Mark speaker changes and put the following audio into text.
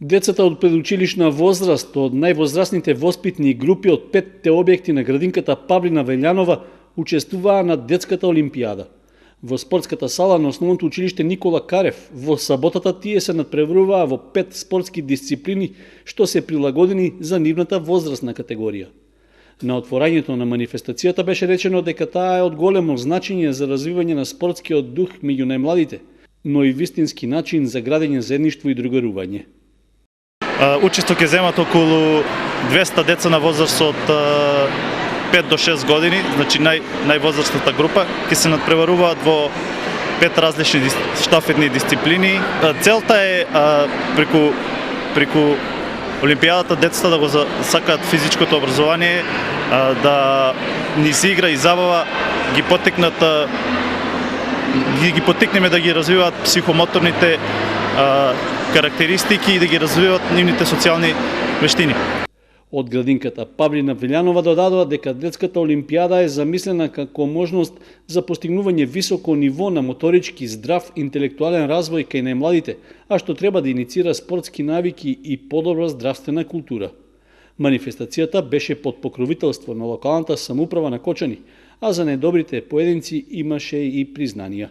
Speaker 1: Децата од предучилишна возраст, од највозрастните воспитни групи од 5 објекти на градинката Павлина Велјанова учествуваа на детската олимпијада. Во спортската сала на основното училиште Никола Карев во саботата тие се надпреваруваа во 5 спортски дисциплини што се прилагодени за нивната возрастна категорија. На отворањето на манифестацијата беше речено дека таа е од големо значење за развивање на спортскиот дух меѓу најмладите, но и вистински начин за градење заедништво и другарување.
Speaker 2: Учество ќе земат околу 200 деца на возраст од 5 до 6 години, значи највозрастната група, ќе се надпреваруваат во 5 различни штафетни дисциплини. Целта е преку олимпијадата децата да го сакаат физичкото образование, да ни се игра и забава, ги потикнеме да ги развиваат психомоторните карактеристики и да ги развиваат нивните социјални вештини.
Speaker 1: Од градинката Павлина Велјанова додадоа дека детската олимпијада е замислена како можност за постигнување високо ниво на моторички здрав интелектуален развој кај најмладите, а што треба да иницира спортски навики и подобра здравствена култура. Манифестацијата беше под покровителство на локалната самоуправа на Кочани, а за најдобрите поединци имаше и признанија.